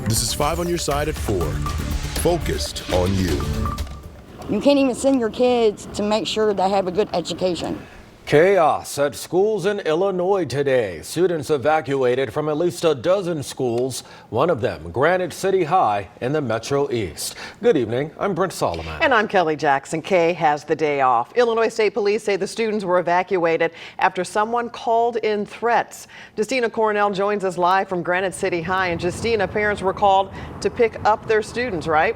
This is 5 on your side at 4. Focused on you. You can't even send your kids to make sure they have a good education. Chaos at schools in Illinois today. Students evacuated from at least a dozen schools, one of them Granite City High in the Metro East. Good evening, I'm Brent Solomon. And I'm Kelly Jackson. Kay has the day off. Illinois State Police say the students were evacuated after someone called in threats. Justina Cornell joins us live from Granite City High. And Justina, parents were called to pick up their students, right?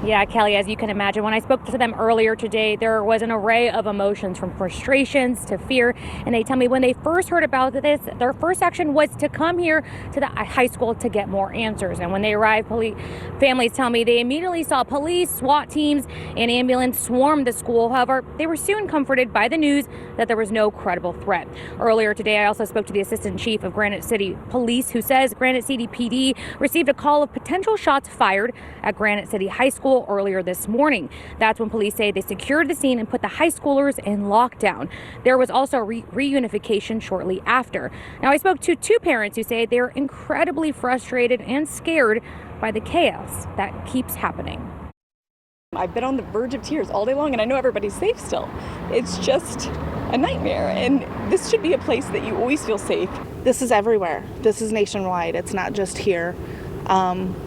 Yeah, Kelly, as you can imagine, when I spoke to them earlier today, there was an array of emotions from frustrations to fear. And they tell me when they first heard about this, their first action was to come here to the high school to get more answers. And when they arrived, families tell me they immediately saw police, SWAT teams, and ambulance swarm the school. However, they were soon comforted by the news that there was no credible threat. Earlier today, I also spoke to the assistant chief of Granite City Police, who says Granite City PD received a call of potential shots fired at Granite City High School earlier this morning. That's when police say they secured the scene and put the high schoolers in lockdown. There was also reunification shortly after. Now, I spoke to two parents who say they're incredibly frustrated and scared by the chaos that keeps happening. I've been on the verge of tears all day long, and I know everybody's safe still. It's just a nightmare, and this should be a place that you always feel safe. This is everywhere. This is nationwide. It's not just here.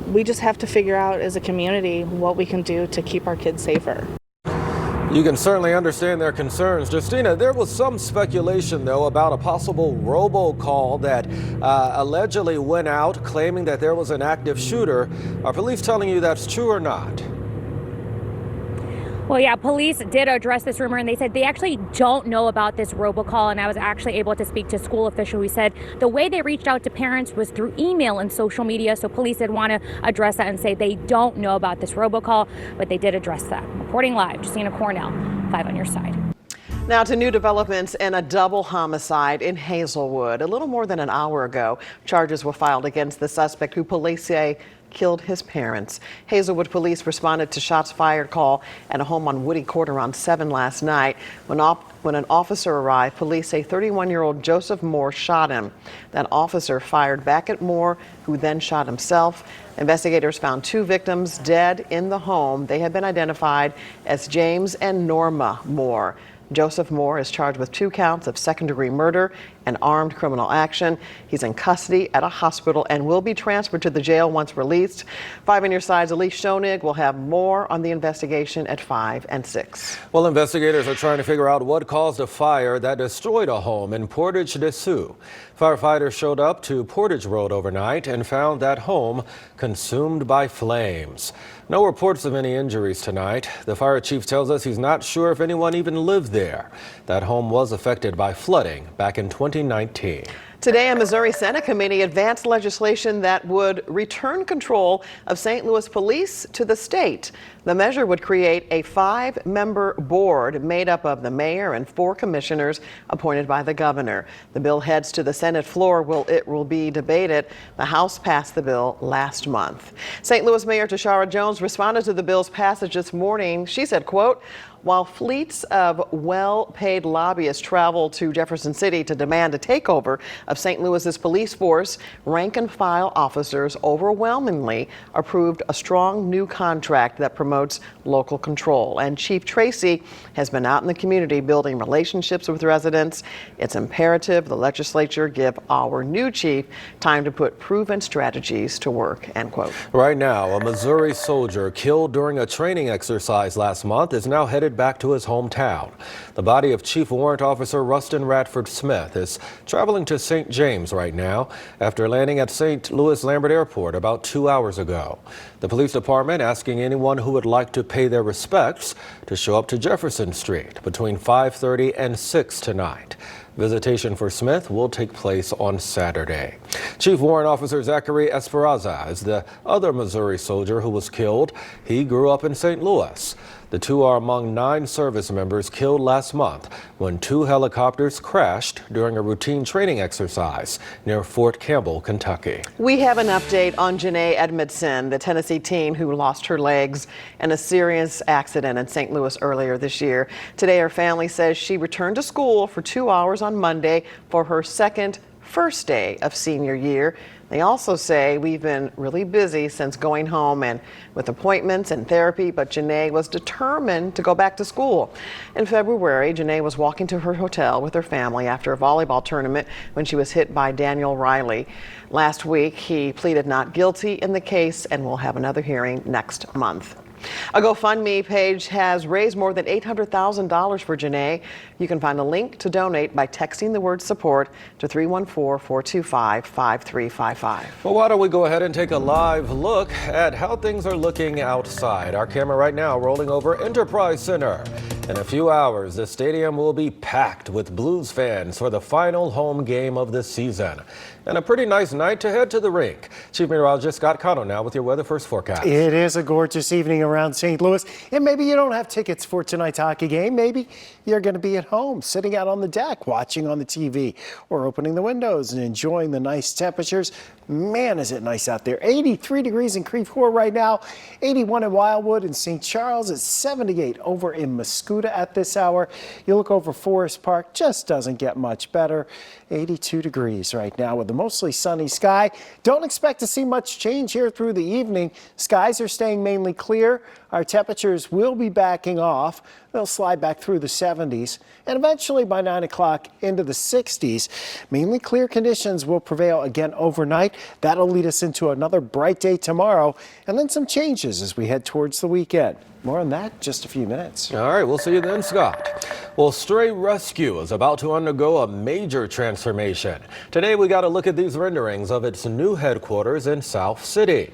We just have to figure out as a community what we can do to keep our kids safer. You can certainly understand their concerns. Justina, there was some speculation, though, about a possible robocall that allegedly went out claiming that there was an active shooter. Are police telling you that's true or not? Well, yeah, police did address this rumor, and they said they actually don't know about this robocall. And I was actually able to speak to a school official who said the way they reached out to parents was through email and social media. So police did want to address that and say they don't know about this robocall, but they did address that. Reporting live, Justina Cornell, 5 on your side. Now to new developments in a double homicide in Hazelwood. A little more than an hour ago, charges were filed against the suspect who police say killed his parents. Hazelwood police responded to shots fired call at a home on Woody Court around 7 last night. When an officer arrived, police say 31-year-old Joseph Moore shot him. That officer fired back at Moore, who then shot himself. Investigators found 2 victims dead in the home. They have been identified as James and Norma Moore. Joseph Moore is charged with 2 counts of second-degree murder and armed criminal action. He's in custody at a hospital and will be transferred to the jail once released. 5 on your side's Elise Schoenig will have more on the investigation at 5 and 6. Well, investigators are trying to figure out what caused a fire that destroyed a home in Portage de Sioux. Firefighters showed up to Portage Road overnight and found that home consumed by flames. No reports of any injuries tonight. The fire chief tells us he's not sure if anyone even lived there. That home was affected by flooding back in 2019. Today, a Missouri Senate committee advanced legislation that would return control of St. Louis police to the state. The measure would create a 5-member board made up of the mayor and 4 commissioners appointed by the governor. The bill heads to the Senate floor where it will be debated. The House passed the bill last month. St. Louis Mayor Tashara Jones responded to the bill's passage this morning. She said, quote, "While fleets of well-paid lobbyists travel to Jefferson City to demand a takeover of St. Louis's police force, rank-and-file officers overwhelmingly approved a strong new contract that promotes local control." And Chief Tracy has been out in the community building relationships with residents. It's imperative the legislature give our new chief time to put proven strategies to work, end quote. Right now, a Missouri soldier killed during a training exercise last month is now headed back to his hometown. The body of Chief Warrant Officer Rustin Radford Smith is traveling to St. James right now after landing at St. Louis Lambert Airport about 2 hours ago. The police department asking anyone who would like to pay their respects to show up to Jefferson Street between 5:30 and 6 tonight. Visitation for Smith will take place on Saturday. Chief Warrant Officer Zachary Esperanza is the other Missouri soldier who was killed. He grew up in St. Louis. The 2 are among 9 service members killed last month when 2 helicopters crashed during a routine training exercise near Fort Campbell, Kentucky. We have an update on Janae Edmondson, the Tennessee teen who lost her legs in a serious accident in St. Louis earlier this year. Today, her family says she returned to school for 2 hours on Monday for her second first day of senior year. They also say we've been really busy since going home and with appointments and therapy, but Janae was determined to go back to school. In February, Janae was walking to her hotel with her family after a volleyball tournament when she was hit by Daniel Riley. Last week, he pleaded not guilty in the case and will have another hearing next month. A GoFundMe page has raised more than $800,000 for Janae. You can find a link to donate by texting the word support to 314-425-5355. Well, why don't we go ahead and take a live look at how things are looking outside. Our camera right now rolling over Enterprise Center. In a few hours, the stadium will be packed with Blues fans for the final home game of the season. And a pretty nice night to head to the rink. Chief Meteorologist Scott Cano now with your weather first forecast. It is a gorgeous evening around St. Louis. And maybe you don't have tickets for tonight's hockey game. Maybe you're going to be at home, sitting out on the deck, watching on the TV, or opening the windows and enjoying the nice temperatures. Man, is it nice out there. 83 degrees in Creve Coeur right now, 81 in Wildwood and St. Charles. It's 78 over in Mascoutah at this hour. You look over Forest Park, just doesn't get much better. 82 degrees right now with a mostly sunny sky. Don't expect to see much change here through the evening. Skies are staying mainly clear. Our temperatures will be backing off. They'll slide back through the 70s and eventually by 9 o'clock into the 60s. Mainly clear conditions will prevail again overnight. That'll lead us into another bright day tomorrow and then some changes as we head towards the weekend. More on that in just a few minutes. All right, we'll see you then, Scott. Well, Stray Rescue is about to undergo a major transformation. Today, we got to look at these renderings of its new headquarters in South City.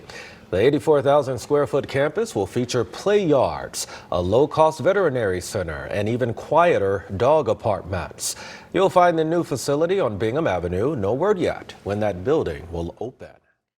The 84,000 square foot campus will feature play yards, a low-cost veterinary center, and even quieter dog apartments. You'll find the new facility on Bingham Avenue. No word yet when that building will open.